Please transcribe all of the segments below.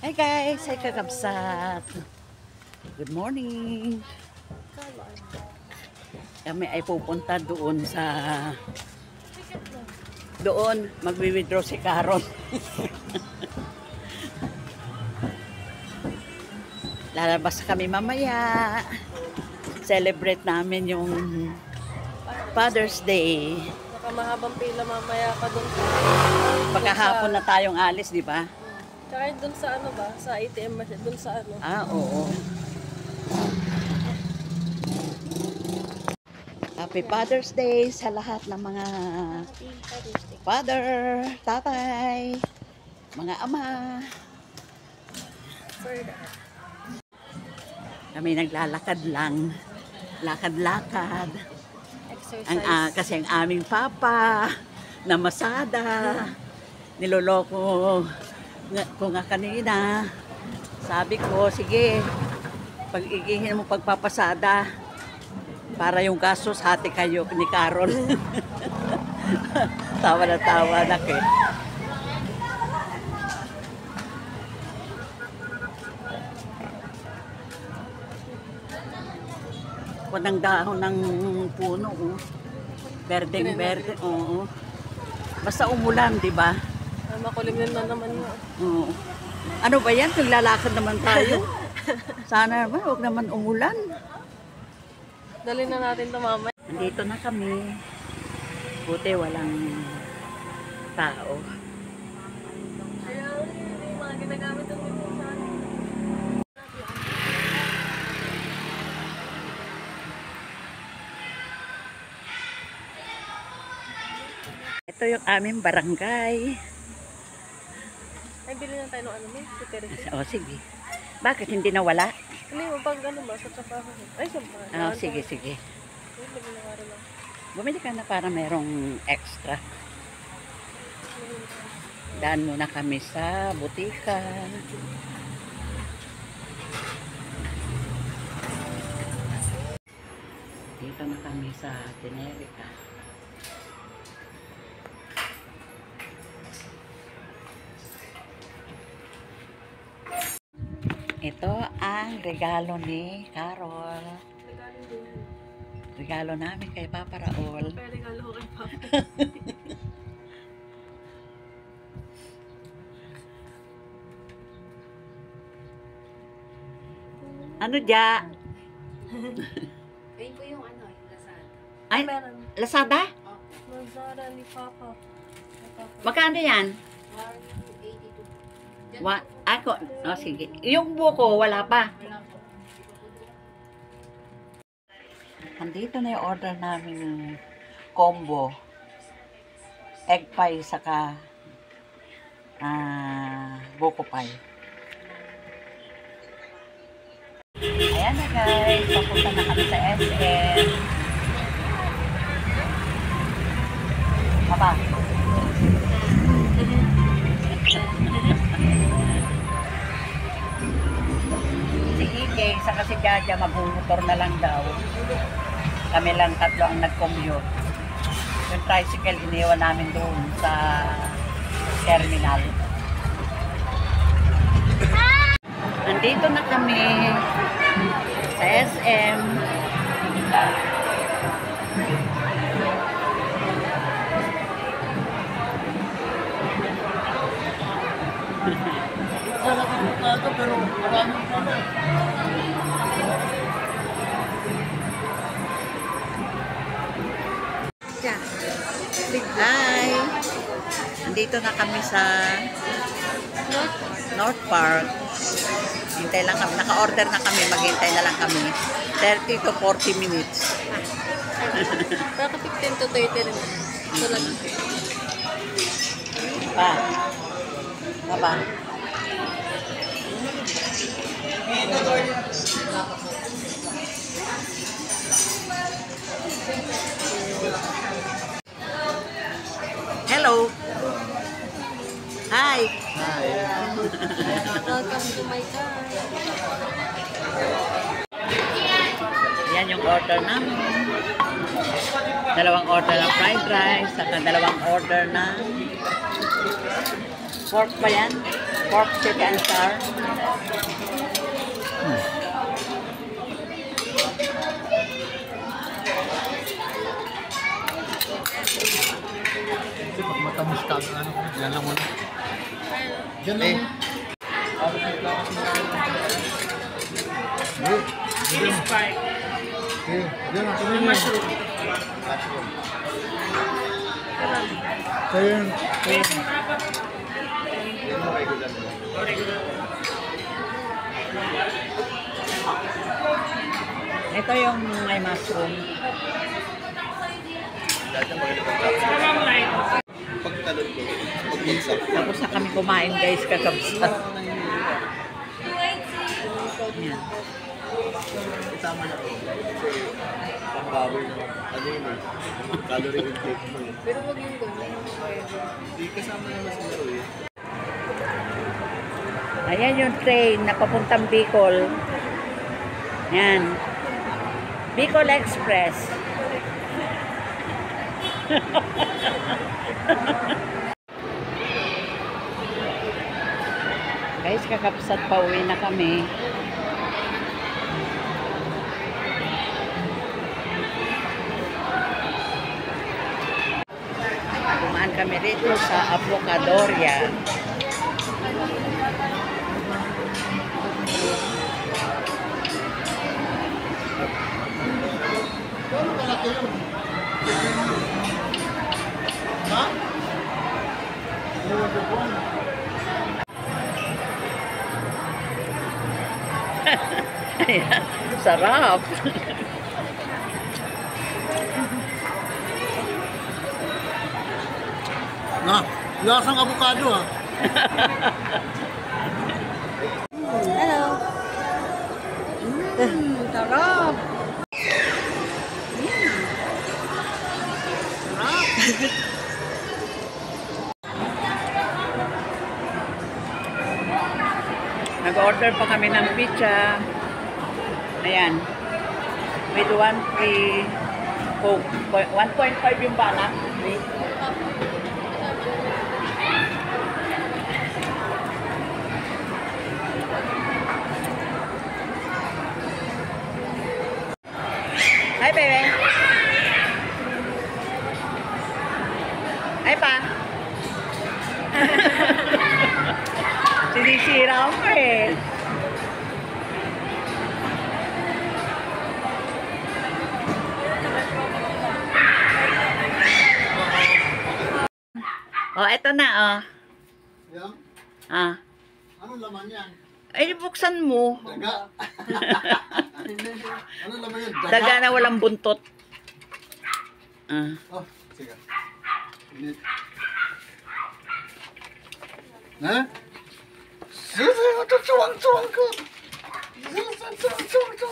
Hi guys! Hi kakabsat! Good morning! Kami ay pupunta doon sa... Doon, magwi-withdraw si Carol. Lalabas kami mamaya. Celebrate namin yung Father's Day. Nakamahabang pila mamaya pa doon. Pagkahapon na tayong alis, di ba? Tsaka doon sa ano ba? Sa ATM machine. Doon sa ano? Ah, oo. Happy Father's Day sa lahat ng mga father, tatay, mga ama. Kami naglalakad lang. Lakad-lakad. Exercise. Kasi ang aming papa na masada. Niloloko ko nga kanina. Sabi ko, sige, pag-igihin mo pagpapasada para yung gastos hati kayo ni Carol. Tawa na tawa na eh. Punang dahon ng puno, oh. Berdeng berde, oo. Basta umulan, di ba? Makulim na naman yun. Oo. Ano ba yan? Naglalakad naman tayo. Sana naman, huwag naman umulan. Dali na natin ito mamaya. Nandito na kami. Buti walang tao. Kaya yung mga ginagamit ng minsan. Ito yung aming barangay. Ay, bili na tayo ng ano, may security. O, sige. Bakit hindi nawala? Hindi mo pag ano ba, sa trabaho. Ay, sa bahay. Ah, sige, sige. Ay, bili na lang. Bumili ka na para merong extra. Daan muna kami sa butika. Dito na kami sa Generica. Ito ang regalo ni Carol. Regalo namin kay Papa Raul. Kaya regalo ko kay Papa. Ano dya? Ayun po yung ano, yung Lazada. Ay, Meron. Lazada? Lazada ni Papa. Magkano yan? 182. Ako, oh, sige. Yung buko, wala pa. Andito na yung order namin combo. Egg pie saka buko pie. Ayan na guys, papunta na kami sa SM. Papa. Si Ike, saka si Jaja magmumotor na lang daw. Kami lang tatlo ang nag-commute. Yung tricycle iniwan namin doon sa terminal. Nandito na kami sa SM. Pero maraming pala. Hi! Andito na kami sa North Park. Hintay lang kami. Naka-order na kami. Maghintay na lang kami. 30 to 40 minutes. Baka 15 to 30 rin. Ito lang. Pa. Pa. Hello. Hi. Welcome to my car. Yan yung order namin. Dalawang order ng fried rice, at dalawang order na pork pa yan? Pork chicken sour. Kasi pag matamis ka, ano, yan lang muna. Yan lang. Yan lang. Yung mushroom. Ayun. Ito yung may mushroom. Pagtalon ko, pagbagsak. Tapos na kami kumain guys kakabsat. Yan. Tama na. Pang-power na. Ano yun eh? Calorie intake mo eh. Pero wag yung gano'n. Hindi kasama naman sa laro eh. Ayan yung train na papuntang Bicol. Yan. Bicol Express. Guys, kakapsat pa uwi na kami. Dumaan kami rito sa Avocadoria. Ayan, sarap. Na, lasang avocado ah. Hello. Sarap. Nag-order pa kami ng pizza. Ayan. With 1 free Coke. 1.5 yung balak. Free. Hi, baby. Hi, pa. Sinisira ako eh. Oh, eto na, oh. Yan. Ah. Anong laman yan? Ay, buksan mo. Daga. Anong laman yan? Daga na walang buntot. Ah. Oh, sige. Init. Ha? Sige, ito suwang-suwang ko. Suwang-suwang ko.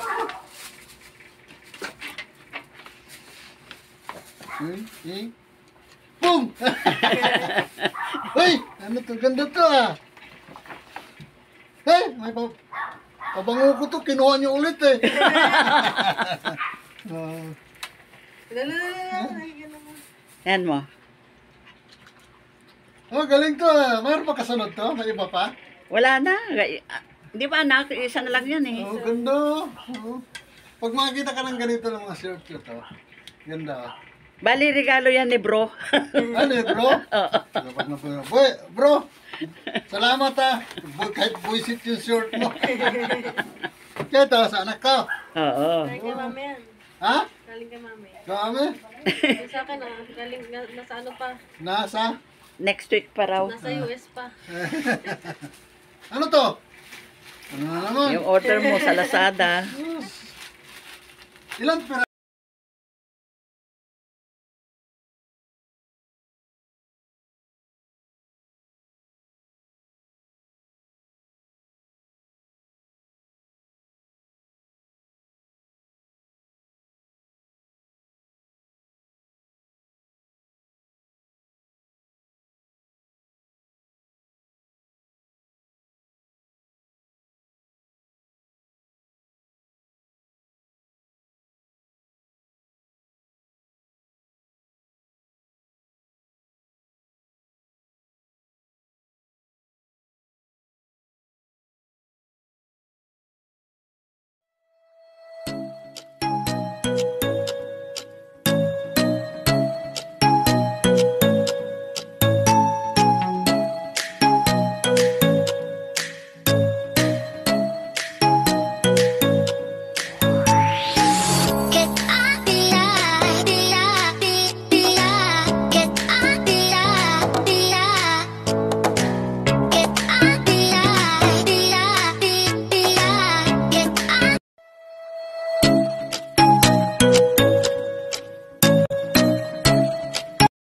Boom! Hoy! Ano to? Ganda to ah. Hey! May pabango ko to. Kinuha niyo ulit eh. Yan mo. Oh, galing to ah. Mayroon pa kasunod to? May iba pa? Wala na. Di ba anak? Isa na lang yan eh. Oh, ganda. Oh. Pag makikita ka ng ganito ng mga shirt ko to, ganda. Bali, regalo yan ni bro. Ano eh, bro? Boy, bro, salamat ah. Kahit buisit yung shirt mo. Kaya ito, sa anak ko. Oo. Galing kay mami yan. Ha? Galing kay mami. Kami? Yung sa akin ah, galing, nasa ano pa? Nasa? Next week pa raw. Nasa US pa. Ano to? Ano na naman? Yung order mo sa Lazada. Ilan pera?